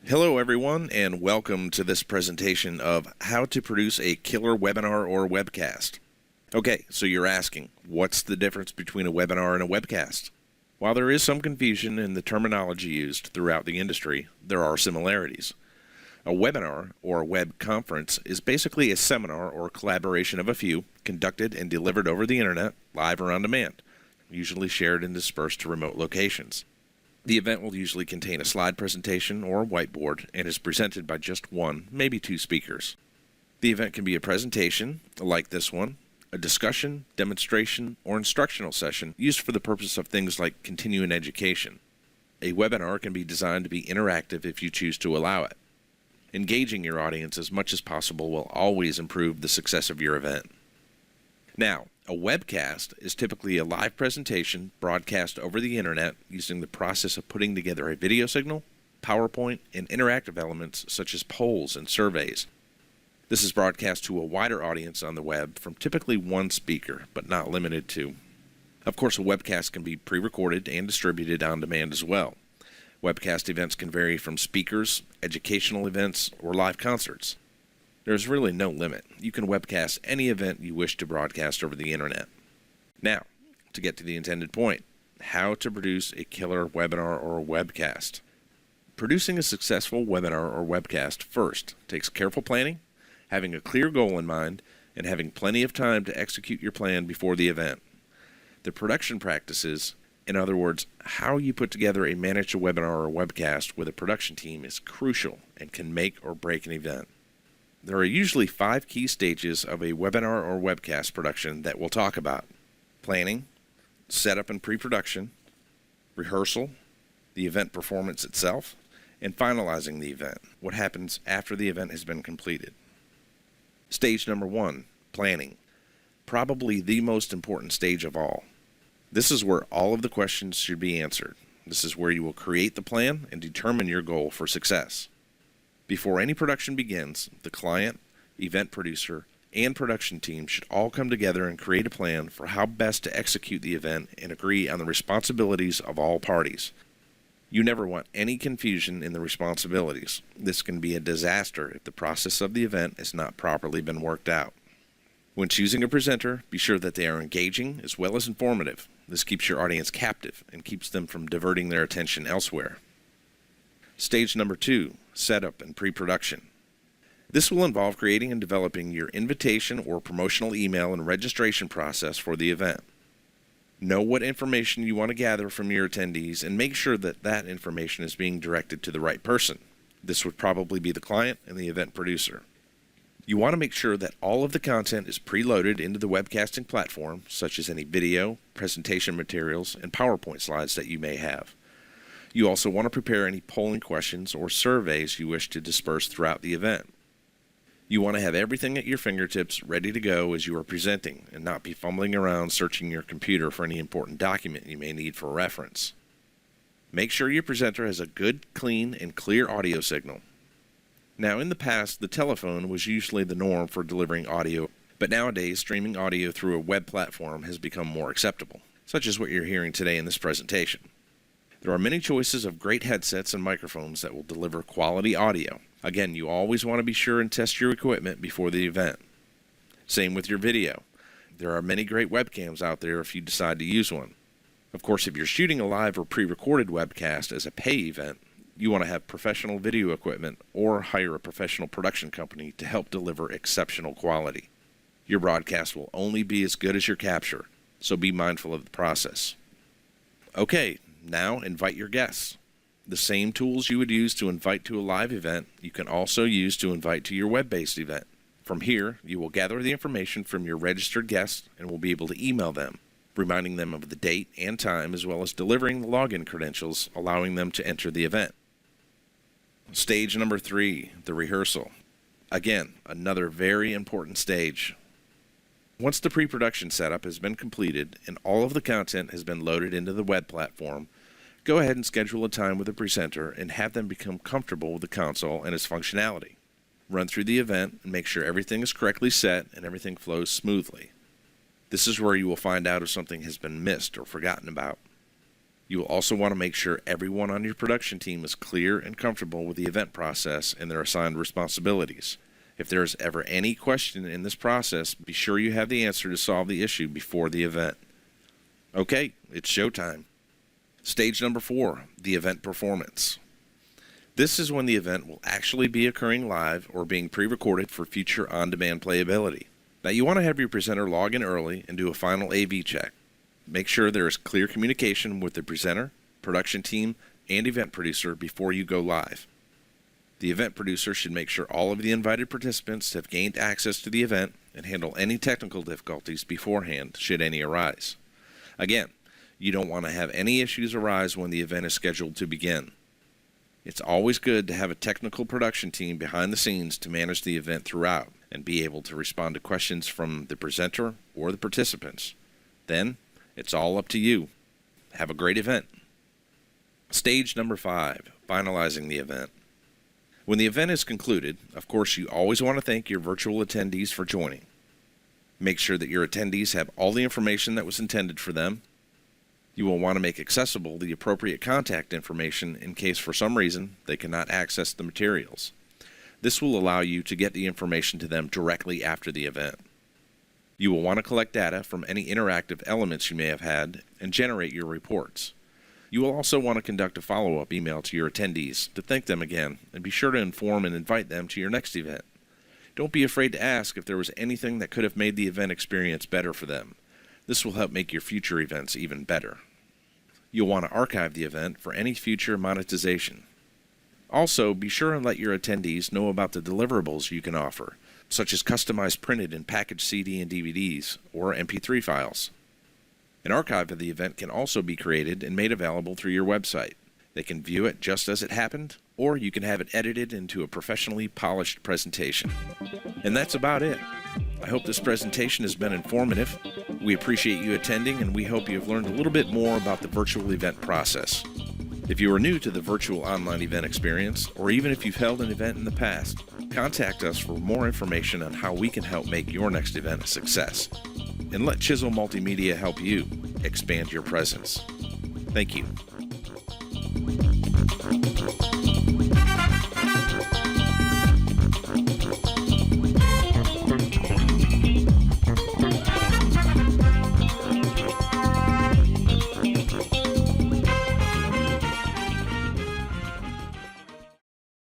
Hello everyone, and welcome to this presentation of how to produce a killer webinar or webcast. Okay, so you're asking, what's the difference between a webinar and a webcast? While there is some confusion in the terminology used throughout the industry, there are similarities. A webinar or a web conference is basically a seminar or collaboration of a few conducted and delivered over the internet, live or on demand, usually shared and dispersed to remote locations. The event will usually contain a slide presentation or a whiteboard and is presented by just one, maybe two speakers. The event can be a presentation, like this one, a discussion, demonstration, or instructional session used for the purpose of things like continuing education. A webinar can be designed to be interactive if you choose to allow it. Engaging your audience as much as possible will always improve the success of your event. Now, a webcast is typically a live presentation broadcast over the internet using the process of putting together a video signal, PowerPoint, and interactive elements such as polls and surveys. This is broadcast to a wider audience on the web from typically one speaker, but not limited to. Of course, a webcast can be pre-recorded and distributed on demand as well. Webcast events can vary from speakers, educational events, or live concerts. There's really no limit. You can webcast any event you wish to broadcast over the internet. Now, to get to the intended point, how to produce a killer webinar or webcast. Producing a successful webinar or webcast first takes careful planning, having a clear goal in mind, and having plenty of time to execute your plan before the event. The production practices, in other words, how you put together a managed webinar or webcast with a production team, is crucial and can make or break an event. There are usually 5 key stages of a webinar or webcast production that we'll talk about: planning, setup and pre-production, rehearsal, the event performance itself, and finalizing the event, what happens after the event has been completed. Stage number 1, planning. Probably the most important stage of all. This is where all of the questions should be answered. This is where you will create the plan and determine your goal for success. Before any production begins, the client, event producer, and production team should all come together and create a plan for how best to execute the event and agree on the responsibilities of all parties. You never want any confusion in the responsibilities. This can be a disaster if the process of the event has not properly been worked out. When choosing a presenter, be sure that they are engaging as well as informative. This keeps your audience captive and keeps them from diverting their attention elsewhere. Stage number 2, setup and pre-production. This will involve creating and developing your invitation or promotional email and registration process for the event. Know what information you want to gather from your attendees and make sure that that information is being directed to the right person. This would probably be the client and the event producer. You want to make sure that all of the content is preloaded into the webcasting platform, such as any video, presentation materials, and PowerPoint slides that you may have. You also want to prepare any polling questions or surveys you wish to disperse throughout the event. You want to have everything at your fingertips ready to go as you are presenting and not be fumbling around searching your computer for any important document you may need for reference. Make sure your presenter has a good, clean, and clear audio signal. Now, in the past, the telephone was usually the norm for delivering audio, but nowadays streaming audio through a web platform has become more acceptable, such as what you're hearing today in this presentation. There are many choices of great headsets and microphones that will deliver quality audio. Again, you always want to be sure and test your equipment before the event. Same with your video. There are many great webcams out there if you decide to use one. Of course, if you're shooting a live or pre-recorded webcast as a pay event, you want to have professional video equipment or hire a professional production company to help deliver exceptional quality. Your broadcast will only be as good as your capture, so be mindful of the process. Okay, now invite your guests. The same tools you would use to invite to a live event, you can also use to invite to your web-based event. From here, you will gather the information from your registered guests and will be able to email them, reminding them of the date and time, as well as delivering the login credentials, allowing them to enter the event. Stage number 3, the rehearsal. Again, another very important stage. Once the pre-production setup has been completed and all of the content has been loaded into the web platform, go ahead and schedule a time with the presenter and have them become comfortable with the console and its functionality. Run through the event and make sure everything is correctly set and everything flows smoothly. This is where you will find out if something has been missed or forgotten about. You will also want to make sure everyone on your production team is clear and comfortable with the event process and their assigned responsibilities. If there is ever any question in this process, be sure you have the answer to solve the issue before the event. Okay, it's showtime. Stage number 4, the event performance. This is when the event will actually be occurring live or being pre-recorded for future on-demand playability. Now you want to have your presenter log in early and do a final AV check. Make sure there is clear communication with the presenter, production team, and event producer before you go live. The event producer should make sure all of the invited participants have gained access to the event and handle any technical difficulties beforehand should any arise. Again, you don't want to have any issues arise when the event is scheduled to begin. It's always good to have a technical production team behind the scenes to manage the event throughout and be able to respond to questions from the presenter or the participants. Then, it's all up to you. Have a great event. Stage number 5, finalizing the event. When the event is concluded, of course, you always want to thank your virtual attendees for joining. Make sure that your attendees have all the information that was intended for them. You will want to make accessible the appropriate contact information in case for some reason they cannot access the materials. This will allow you to get the information to them directly after the event. You will want to collect data from any interactive elements you may have had and generate your reports. You will also want to conduct a follow-up email to your attendees to thank them again and be sure to inform and invite them to your next event. Don't be afraid to ask if there was anything that could have made the event experience better for them. This will help make your future events even better. You'll want to archive the event for any future monetization. Also, be sure and let your attendees know about the deliverables you can offer, such as customized printed and packaged CD and DVDs or MP3 files. An archive of the event can also be created and made available through your website. They can view it just as it happened, or you can have it edited into a professionally polished presentation. And that's about it. I hope this presentation has been informative. We appreciate you attending, and we hope you have learned a little bit more about the virtual event process. If you are new to the virtual online event experience, or even if you've held an event in the past, contact us for more information on how we can help make your next event a success. And let Chisel Multimedia help you expand your presence. Thank you.